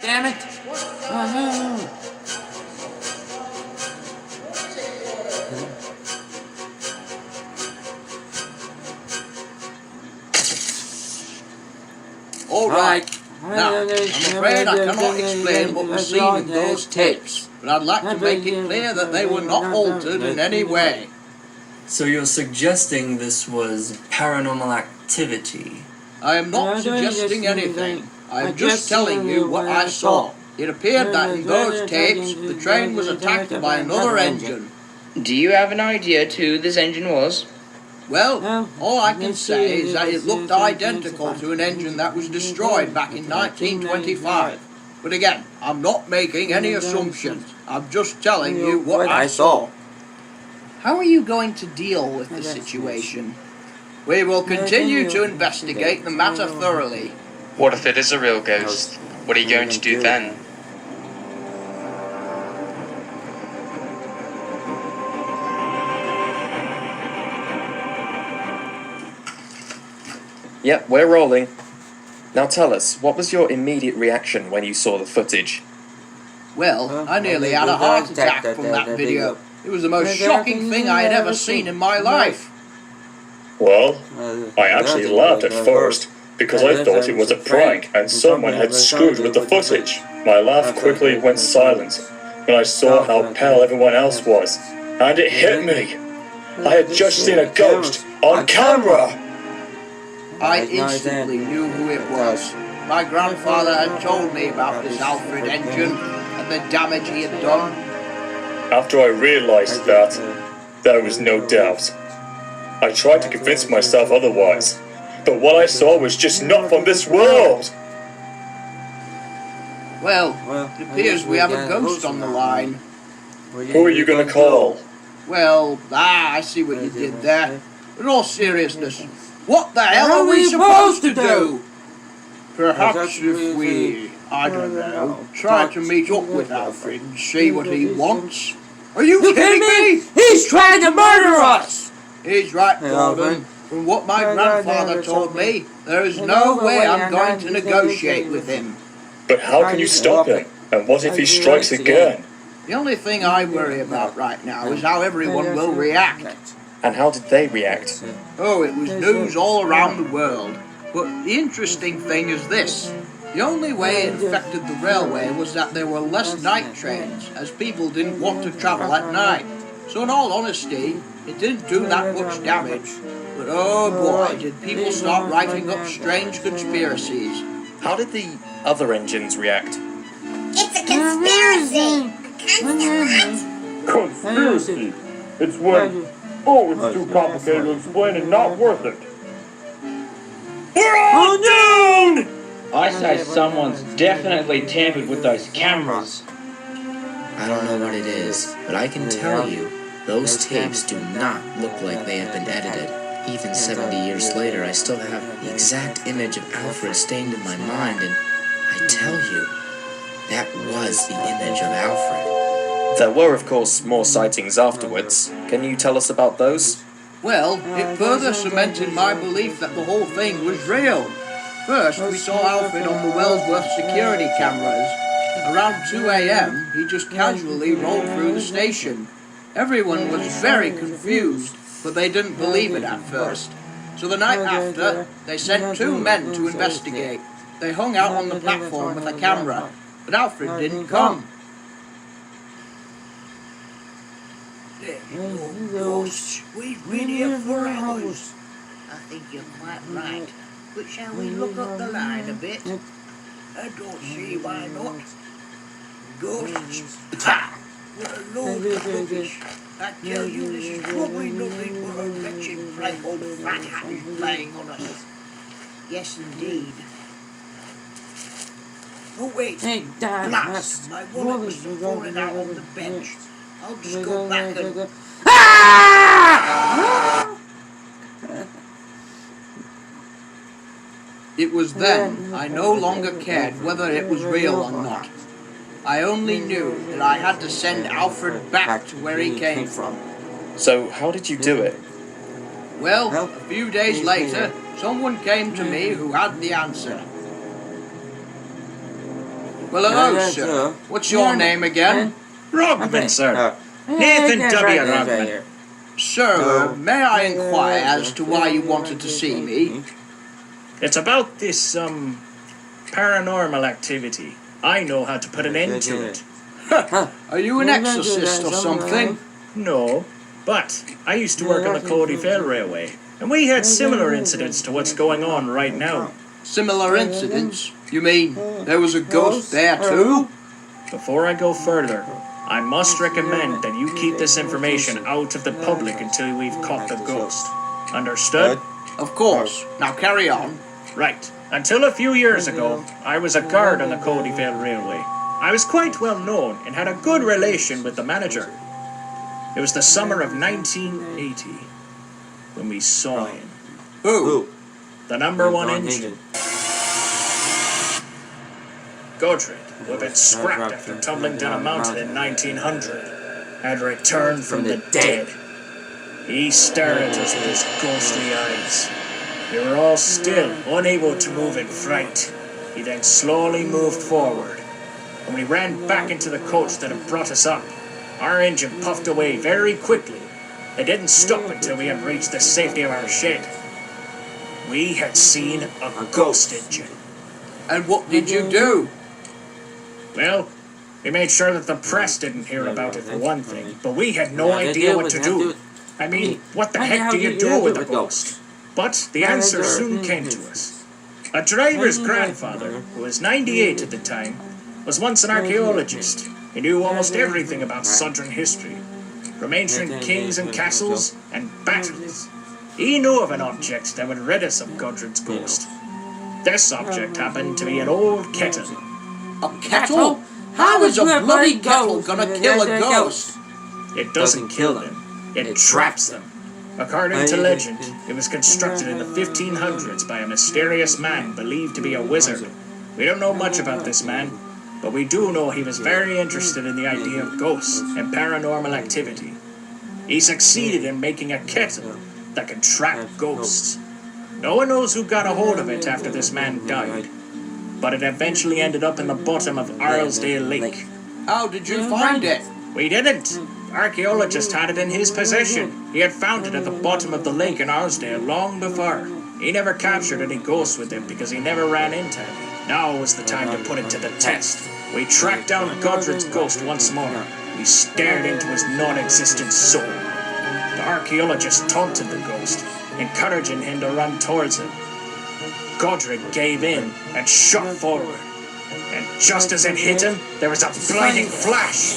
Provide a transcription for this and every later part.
Damn it! All right. Now, I'm afraid I cannot explain what was seen in those tapes, but I'd like to make it clear that they were not altered in any way. So you're suggesting this was paranormal activity? I am not suggesting anything. I am just telling you what I saw. It appeared that in those tapes, the train was attacked by another engine. Do you have an idea who this engine was? Well, all I can say is that it looked identical to an engine that was destroyed back in 1925. But again, I'm not making any assumptions. I'm just telling you what I saw. How are you going to deal with the situation? We will continue to investigate the matter thoroughly. What if it is a real ghost? What are you going to do then? Yep, we're rolling. Now tell us, what was your immediate reaction when you saw the footage? Well, I nearly had a heart attack from that video. It was the most shocking thing I had ever seen in my life. Well, I actually laughed at first, because I thought it was a prank and someone had screwed with the footage. My laugh quickly went silent when I saw how pale everyone else was, and it hit me. I had just seen a ghost on camera! I instantly knew who it was. My grandfather had told me about this Alfred engine and the damage he had done. After I realized that, there was no doubt. I tried to convince myself otherwise, but what I saw was just not from this world! Well, it appears we have a ghost on the line. Who are you gonna call? Well, I see what you did there. In all seriousness, what the hell are we supposed to do? Perhaps if we, I don't know, try to meet up with Alfred and see what he wants. Are you kidding me? He's trying to murder us! He's right, Gordon. From what my grandfather told me, there is no way I'm going to negotiate with him. But how can you stop him? And what if he strikes again? The only thing I worry about right now is how everyone will react. And how did they react? Oh, it was news all around the world. But the interesting thing is this. The only way it affected the railway was that there were less night trains, as people didn't want to travel at night. So in all honesty, it didn't do that much damage. But oh boy, did people start writing up strange conspiracies. How did the other engines react? It's a conspiracy! Conspiracy! It's when... Oh, it's too complicated to explain and not worth it. We're all doomed! I say someone's definitely tampered with those cameras. I don't know what it is, but I can tell you, those tapes do not look like they have been edited. Even 70 years later, I still have the exact image of Alfred stained in my mind, and I tell you, that was the image of Alfred. There were, of course, more sightings afterwards. Can you tell us about those? Well, it further cemented my belief that the whole thing was real. First, we saw Alfred on the Wellsworth security cameras. Around 2 a.m., he just casually rolled through the station. Everyone was very confused, but they didn't believe it at first. So the night after, they sent 2 men to investigate. They hung out on the platform with a camera, but Alfred didn't come. Ghosts, we've been here for hours. I think you're quite right. But shall we look up the line a bit? I don't see why not. Ghosts? Ha! What a load of rubbish. I tell you, this is probably nothing but a wretched prank old fat hat is playing on us. Yes, indeed. Oh, wait. Hey, Dad, Blast! My wallet was falling out on the bench. I'll just go back and... It was then I no longer cared whether it was real or not. I only knew that I had to send Alfred back to where he came from. So, how did you do it? Well, a few days later, someone came to me who had the answer. Well, hello, sir. What's your name again? Rogman, sir. Nathan W. Rogman. Sir, may I inquire as to why you wanted to see me? It's about this, paranormal activity. I know how to put an end to it. Are you an exorcist or something? No, but I used to work on the Cody Vale Railway, and we had similar incidents to what's going on right now. Similar incidents? You mean there was a ghost there too? Before I go further, I must recommend that you keep this information out of the public until we've caught the ghost. Understood? Of course. Now carry on. Right. Until a few years ago, I was a guard on the Cody Vale Railway. I was quite well known and had a good relation with the manager. It was the summer of 1980 when we saw him. Who? The number one engine. Godred, who had been scrapped after tumbling down a mountain in 1900, had returned from the dead. He stared at us with his ghostly eyes. We were all still, unable to move in fright. He then slowly moved forward. When we ran back into the coach that had brought us up, our engine puffed away very quickly. It didn't stop until we had reached the safety of our shed. We had seen a ghost engine. And what did you do? Well, we made sure that the press didn't hear about it for one thing, but we had no idea what to do. I mean, what the heck do you do with a ghost? But the answer soon came to us. A driver's grandfather, who was 98 at the time, was once an archaeologist. He knew almost everything about Southern history, from ancient kings and castles and battles. He knew of an object that would rid us of Godred's ghost. This object happened to be an old kettle. A kettle? How is a bloody kettle gonna kill a ghost? It doesn't kill them, it traps them. According to legend, it was constructed in the 1500s by a mysterious man believed to be a wizard. We don't know much about this man, but we do know he was very interested in the idea of ghosts and paranormal activity. He succeeded in making a kettle that could trap ghosts. No one knows who got a hold of it after this man died, but it eventually ended up in the bottom of Arlesdale Lake. How did you find it? We didn't. Archaeologist had it in his possession. He had found it at the bottom of the lake in Arlesdale long before. He never captured any ghosts with him because he never ran into any. Now was the time to put it to the test. We tracked down Godred's ghost once more. We stared into his non-existent soul. The archaeologist taunted the ghost, encouraging him to run towards him. Godred gave in and shot forward. And just as it hit him, there was a blinding flash.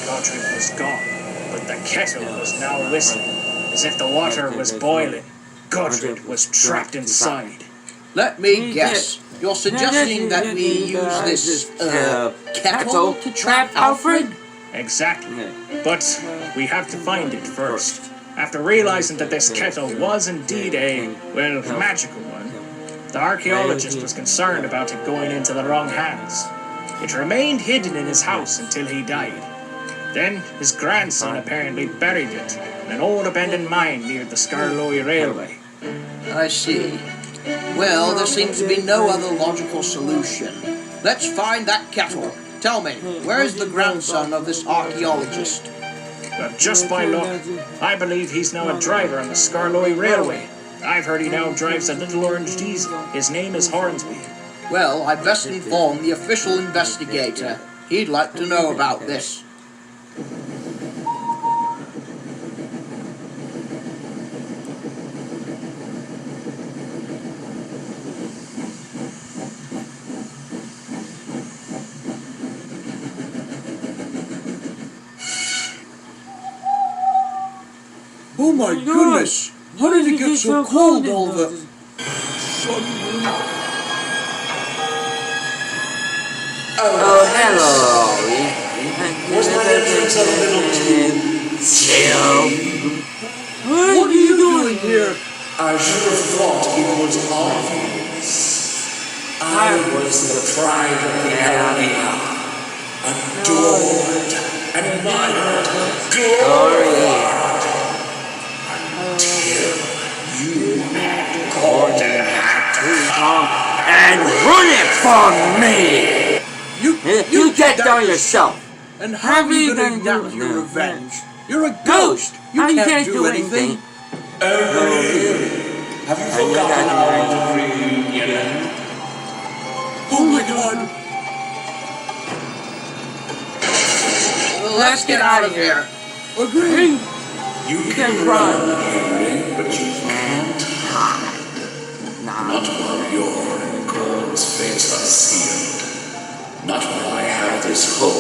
Godred was gone, but the kettle was now whistling, as if the water was boiling. Godred was trapped inside. Let me guess. You're suggesting that we use this, kettle to trap Alfred? Exactly. But we have to find it first. After realizing that this kettle was indeed a, well, magical one, the archaeologist was concerned about it going into the wrong hands. It remained hidden in his house until he died. Then his grandson apparently buried it in an old abandoned mine near the Scarloy Railway. I see. Well, there seems to be no other logical solution. Let's find that kettle. Tell me, where is the grandson of this archaeologist? Well, just by luck, I believe he's now a driver on the Scarloy Railway. I've heard he now drives a little orange diesel. His name is Hornsby. Well, I best inform the official investigator. He'd like to know about this. Oh my goodness! How did it get so cold all of a sudden? Oh, hello. Was my entrance a little too Chill. What are you doing here? I should have thought it was obvious. I was the pride of the area. Adored, admired, glorified. Until you and Gordon had to come and run it for me. You You get down yourself. And how are you gonna enact your revenge? You're a ghost. You can't do anything. Have you forgotten our reunion? Oh my God. Let's get out of here. Agree. You can run, Henry, but you can't hide. Not while your God's fates are sealed. Not while I have this hope